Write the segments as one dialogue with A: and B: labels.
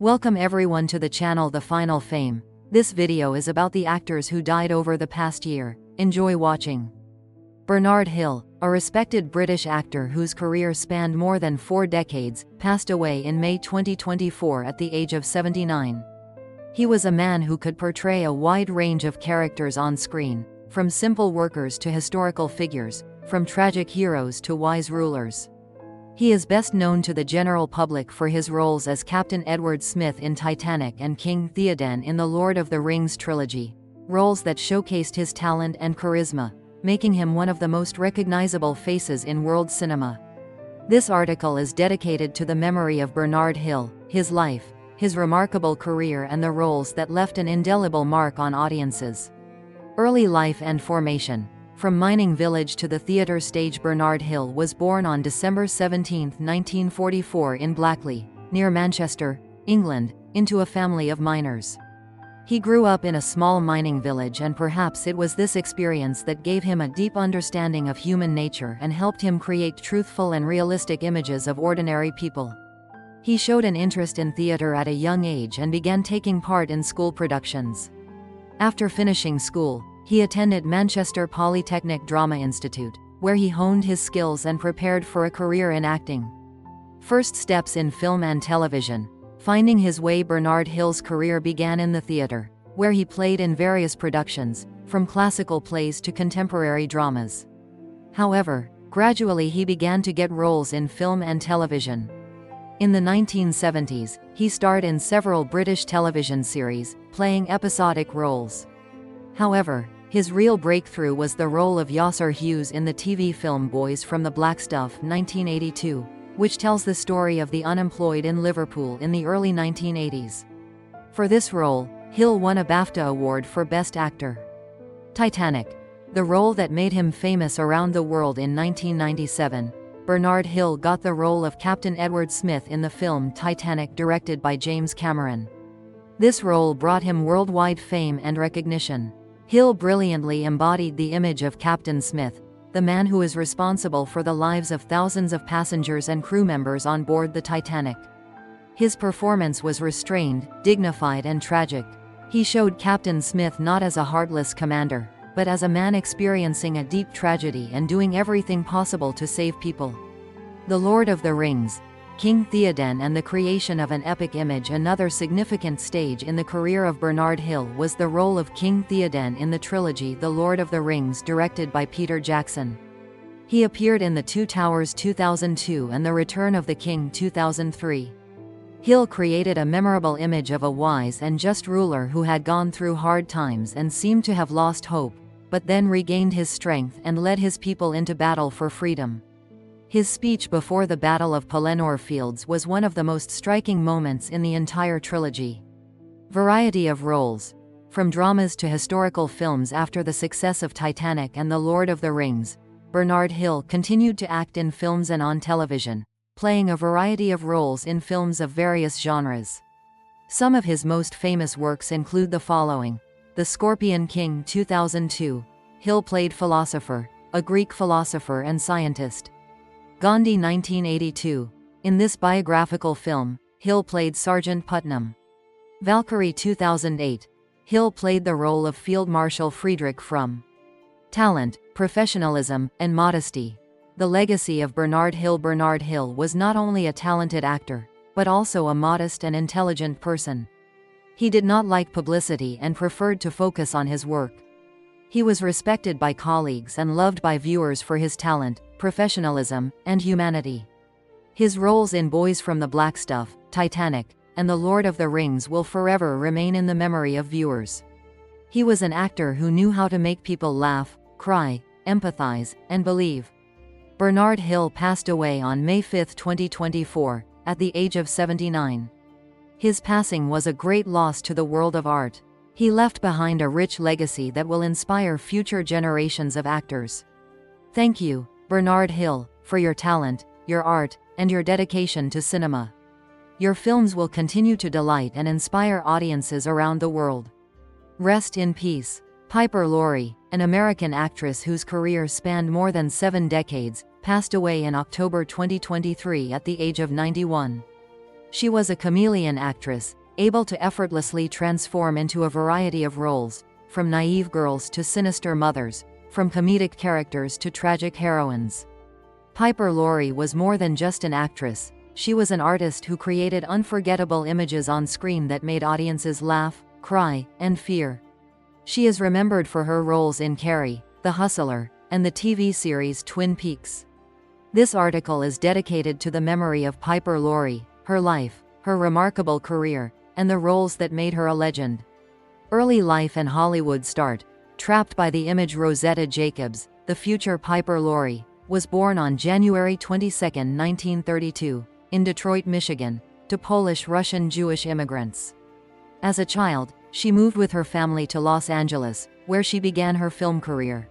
A: Welcome everyone to the channel The Final Fame. This video is about the actors who died over the past year. Enjoy watching. Bernard Hill, a respected British actor whose career spanned more than 4 decades, passed away in May 2024 at the age of 79. He was a man who could portray a wide range of characters on screen, from simple workers to historical figures, from tragic heroes to wise rulers. He is best known to the general public for his roles as Captain Edward Smith in Titanic and King Theoden in the Lord of the Rings trilogy, roles that showcased his talent and charisma, making him one of the most recognizable faces in world cinema. This article is dedicated to the memory of Bernard Hill, his life, his remarkable career and the roles that left an indelible mark on audiences. Early life and formation. From mining village to the theatre stage, Bernard Hill was born on December 17, 1944 in Blackley, near Manchester, England, into a family of miners. He grew up in a small mining village, and perhaps it was this experience that gave him a deep understanding of human nature and helped him create truthful and realistic images of ordinary people. He showed an interest in theatre at a young age and began taking part in school productions. After finishing school, he attended Manchester Polytechnic Drama Institute, where he honed his skills and prepared for a career in acting. First steps in film and television. Finding his way, Bernard Hill's career began in the theatre, where he played in various productions, from classical plays to contemporary dramas. However, gradually he began to get roles in film and television. In the 1970s, he starred in several British television series, playing episodic roles. However, his real breakthrough was the role of Yasser Hughes in the TV film Boys from the Black Stuff 1982, which tells the story of the unemployed in Liverpool in the early 1980s. For this role, Hill won a BAFTA Award for Best Actor. Titanic. The role that made him famous around the world in 1997, Bernard Hill got the role of Captain Edward Smith in the film Titanic, directed by James Cameron. This role brought him worldwide fame and recognition. Hill brilliantly embodied the image of Captain Smith, the man who is responsible for the lives of thousands of passengers and crew members on board the Titanic. His performance was restrained, dignified and tragic. He showed Captain Smith not as a heartless commander, but as a man experiencing a deep tragedy and doing everything possible to save people. The Lord of the Rings, King Theoden and the creation of an epic image. Another significant stage in the career of Bernard Hill was the role of King Theoden in the trilogy The Lord of the Rings, directed by Peter Jackson. He appeared in The Two Towers 2002 and The Return of the King 2003. Hill created a memorable image of a wise and just ruler who had gone through hard times and seemed to have lost hope, but then regained his strength and led his people into battle for freedom. His speech before the Battle of Pelennor Fields was one of the most striking moments in the entire trilogy. Variety of roles. From dramas to historical films. After the success of Titanic and The Lord of the Rings, Bernard Hill continued to act in films and on television, playing a variety of roles in films of various genres. Some of his most famous works include the following: The Scorpion King 2002. Hill played philosopher, a Greek philosopher and scientist. Gandhi 1982. In this biographical film, Hill played Sergeant Putnam. Valkyrie 2008. Hill played the role of Field Marshal Friedrich from. Talent, professionalism, and modesty. The legacy of Bernard Hill. Bernard Hill was not only a talented actor, but also a modest and intelligent person. He did not like publicity and preferred to focus on his work. He was respected by colleagues and loved by viewers for his talent, professionalism, and humanity. His roles in Boys from the Black Stuff, Titanic, and The Lord of the Rings will forever remain in the memory of viewers. He was an actor who knew how to make people laugh, cry, empathize, and believe. Bernard Hill passed away on May 5, 2024, at the age of 79. His passing was a great loss to the world of art. He left behind a rich legacy that will inspire future generations of actors. Thank you, Bernard Hill, for your talent, your art, and your dedication to cinema. Your films will continue to delight and inspire audiences around the world. Rest in peace. Piper Laurie, an American actress whose career spanned more than 7 decades, passed away in October 2023 at the age of 91. She was a chameleon actress, able to effortlessly transform into a variety of roles, from naive girls to sinister mothers, from comedic characters to tragic heroines. Piper Laurie was more than just an actress. She was an artist who created unforgettable images on screen that made audiences laugh, cry, and fear. She is remembered for her roles in Carrie, The Hustler, and the TV series Twin Peaks. This article is dedicated to the memory of Piper Laurie, her life, her remarkable career, and the roles that made her a legend. Early life and Hollywood start. Trapped by the image Rosetta Jacobs, the future Piper Laurie, was born on January 22, 1932, in Detroit, Michigan, to Polish-Russian Jewish immigrants. As a child, she moved with her family to Los Angeles, where she began her film career.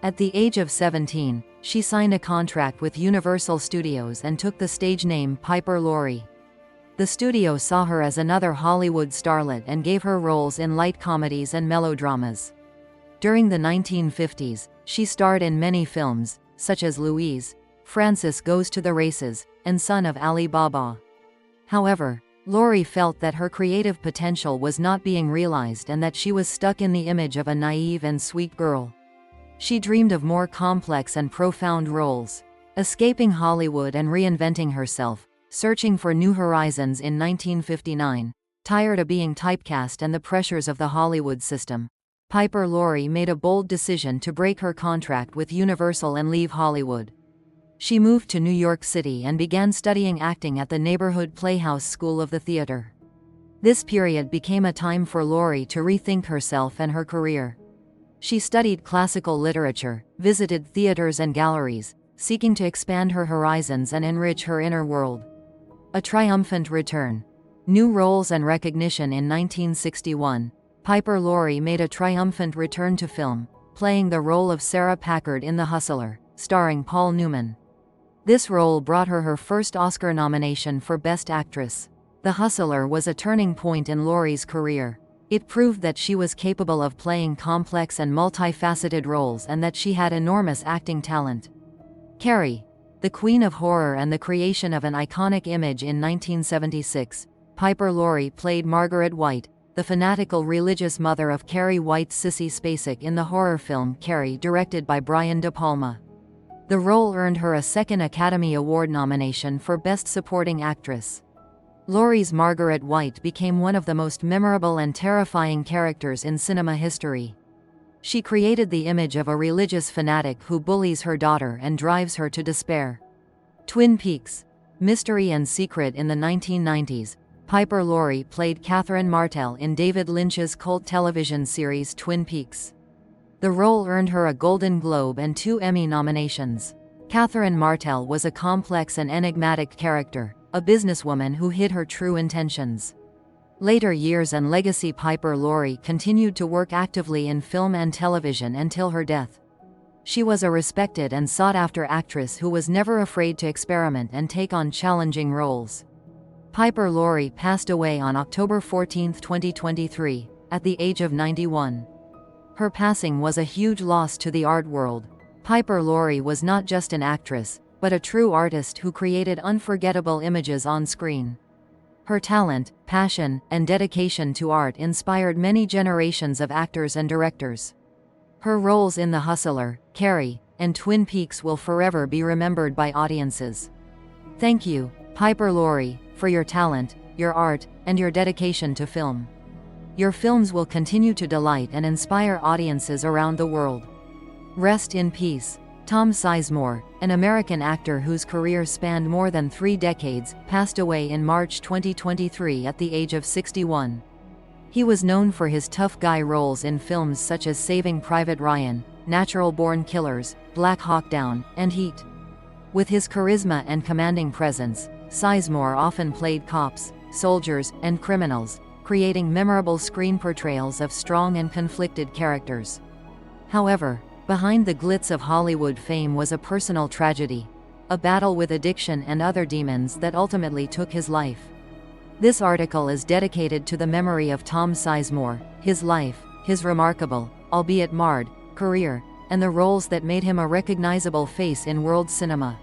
A: At the age of 17, she signed a contract with Universal Studios and took the stage name Piper Laurie. The studio saw her as another Hollywood starlet and gave her roles in light comedies and melodramas. During the 1950s, she starred in many films, such as Louise, Francis Goes to the Races, and Son of Ali Baba. However, Laurie felt that her creative potential was not being realized and that she was stuck in the image of a naive and sweet girl. She dreamed of more complex and profound roles. Escaping Hollywood and reinventing herself, searching for new horizons in 1959, tired of being typecast and the pressures of the Hollywood system, Piper Laurie made a bold decision to break her contract with Universal and leave Hollywood. She moved to New York City and began studying acting at the neighborhood Playhouse School of the Theater. This period became a time for Laurie to rethink herself and her career. She studied classical literature, visited theaters and galleries, seeking to expand her horizons and enrich her inner world. A triumphant return. New roles and recognition. In 1961, Piper Laurie made a triumphant return to film, playing the role of Sarah Packard in The Hustler, starring Paul Newman. This role brought her her first Oscar nomination for Best Actress. The Hustler was a turning point in Laurie's career. It proved that she was capable of playing complex and multifaceted roles and that she had enormous acting talent. Carrie, the Queen of Horror and the creation of an iconic image. In 1976, Piper Laurie played Margaret White, the fanatical religious mother of Carrie White's Sissy Spacek in the horror film Carrie, directed by Brian De Palma. The role earned her a second Academy Award nomination for Best Supporting Actress. Laurie's Margaret White became one of the most memorable and terrifying characters in cinema history. She created the image of a religious fanatic who bullies her daughter and drives her to despair. Twin Peaks. Mystery and secret. In the 1990s, Piper Laurie played Catherine Martell in David Lynch's cult television series Twin Peaks. The role earned her a Golden Globe and 2 Emmy nominations. Catherine Martell was a complex and enigmatic character, a businesswoman who hid her true intentions. Later years and legacy. Piper Laurie continued to work actively in film and television until her death. She was a respected and sought-after actress who was never afraid to experiment and take on challenging roles. Piper Laurie passed away on October 14, 2023, at the age of 91. Her passing was a huge loss to the art world. Piper Laurie was not just an actress, but a true artist who created unforgettable images on screen. Her talent, passion, and dedication to art inspired many generations of actors and directors. Her roles in The Hustler, Carrie, and Twin Peaks will forever be remembered by audiences. Thank you, Piper Laurie, for your talent, your art, and your dedication to film. Your films will continue to delight and inspire audiences around the world. Rest in peace. Tom Sizemore, an American actor whose career spanned more than 3 decades, passed away in March 2023 at the age of 61. He was known for his tough guy roles in films such as Saving Private Ryan, Natural Born Killers, Black Hawk Down, and Heat. With his charisma and commanding presence, Sizemore often played cops, soldiers, and criminals, creating memorable screen portrayals of strong and conflicted characters. However, behind the glitz of Hollywood fame was a personal tragedy, a battle with addiction and other demons that ultimately took his life. This article is dedicated to the memory of Tom Sizemore, his life, his remarkable, albeit marred, career, and the roles that made him a recognizable face in world cinema.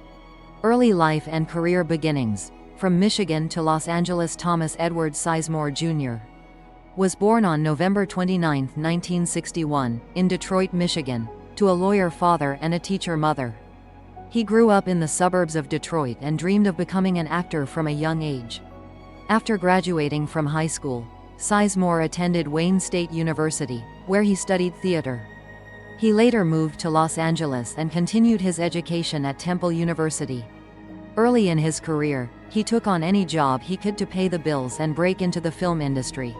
A: Early life and career beginnings. from Michigan to Los Angeles. Thomas Edward Sizemore Jr. was born on November 29, 1961, in Detroit, Michigan, to a lawyer father and a teacher mother. He grew up in the suburbs of Detroit and dreamed of becoming an actor from a young age. After graduating from high school, Sizemore attended Wayne State University, where he studied theater. He later moved to Los Angeles and continued his education at Temple University. Early in his career, he took on any job he could to pay the bills and break into the film industry.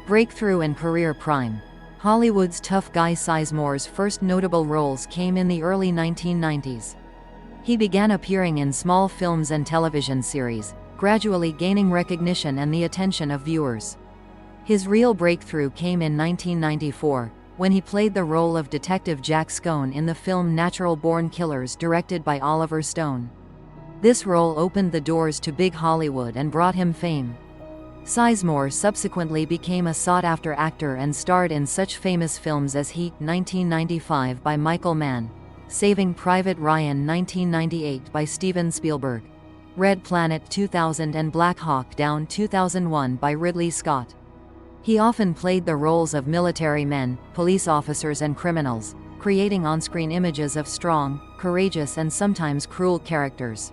A: Breakthrough and career prime. Hollywood's tough guy. Sizemore's first notable roles came in the early 1990s. He began appearing in small films and television series, gradually gaining recognition and the attention of viewers. His real breakthrough came in 1994, when he played the role of Detective Jack Scone in the film Natural Born Killers, directed by Oliver Stone. This role opened the doors to big Hollywood and brought him fame. Sizemore subsequently became a sought-after actor and starred in such famous films as Heat 1995 by Michael Mann, Saving Private Ryan 1998 by Steven Spielberg, Red Planet 2000 and Black Hawk Down 2001 by Ridley Scott. He often played the roles of military men, police officers and criminals, creating on-screen images of strong, courageous and sometimes cruel characters.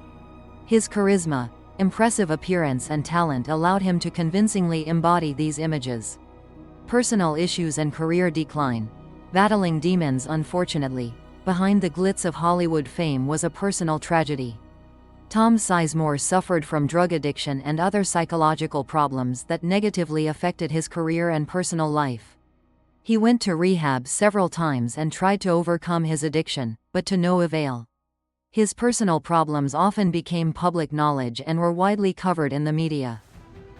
A: His charisma, impressive appearance and talent allowed him to convincingly embody these images. Personal issues and career decline. Battling demons. Unfortunately, behind the glitz of Hollywood fame was a personal tragedy. Tom Sizemore suffered from drug addiction and other psychological problems that negatively affected his career and personal life. He went to rehab several times and tried to overcome his addiction, but to no avail. His personal problems often became public knowledge and were widely covered in the media.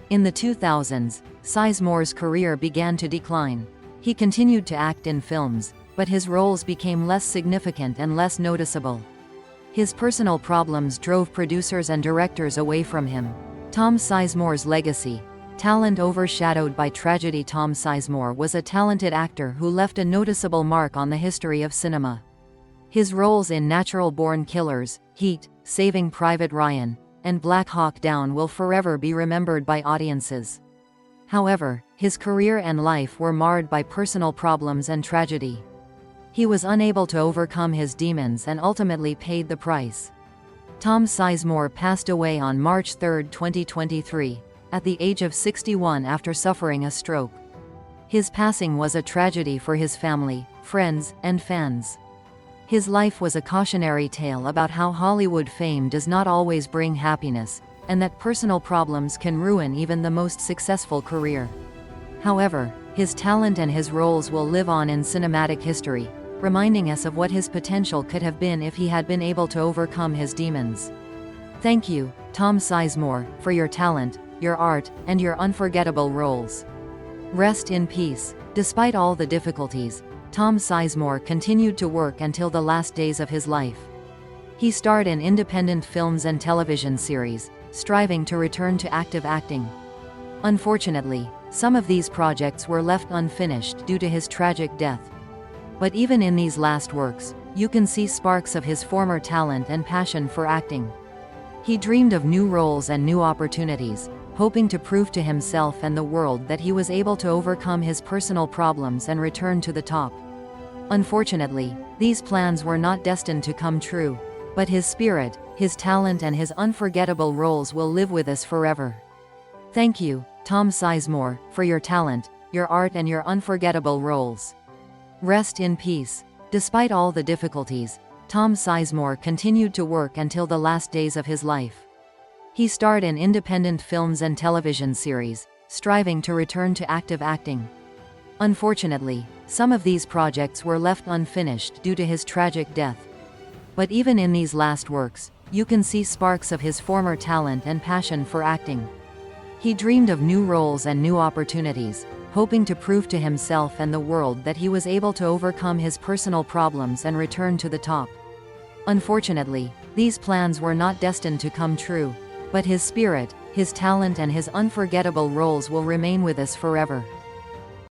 A: In the 2000s, Sizemore's career began to decline. He continued to act in films, but his roles became less significant and less noticeable. His personal problems drove producers and directors away from him. Tom Sizemore's legacy. Talent overshadowed by tragedy. Tom Sizemore was a talented actor who left a noticeable mark on the history of cinema. His roles in Natural Born Killers, Heat, Saving Private Ryan, and Black Hawk Down will forever be remembered by audiences. However, his career and life were marred by personal problems and tragedy. He was unable to overcome his demons and ultimately paid the price. Tom Sizemore passed away on March 3, 2023, at the age of 61 after suffering a stroke. His passing was a tragedy for his family, friends, and fans. His life was a cautionary tale about how Hollywood fame does not always bring happiness, and that personal problems can ruin even the most successful career. However, his talent and his roles will live on in cinematic history, reminding us of what his potential could have been if he had been able to overcome his demons. Thank you, Tom Sizemore, for your talent, your art, and your unforgettable roles. Rest in peace. Despite all the difficulties, Tom Sizemore continued to work until the last days of his life. He starred in independent films and television series, striving to return to active acting. Unfortunately, some of these projects were left unfinished due to his tragic death. But even in these last works, you can see sparks of his former talent and passion for acting. He dreamed of new roles and new opportunities, hoping to prove to himself and the world that he was able to overcome his personal problems and return to the top. Unfortunately, these plans were not destined to come true, but his spirit, his talent and his unforgettable roles will live with us forever. Thank you, Tom Sizemore, for your talent, your art and your unforgettable roles. Rest in peace. Despite all the difficulties, Tom Sizemore continued to work until the last days of his life. He starred in independent films and television series, striving to return to active acting. Unfortunately, some of these projects were left unfinished due to his tragic death. But even in these last works, you can see sparks of his former talent and passion for acting. He dreamed of new roles and new opportunities, hoping to prove to himself and the world that he was able to overcome his personal problems and return to the top. Unfortunately, these plans were not destined to come true, but his spirit, his talent and his unforgettable roles will remain with us forever.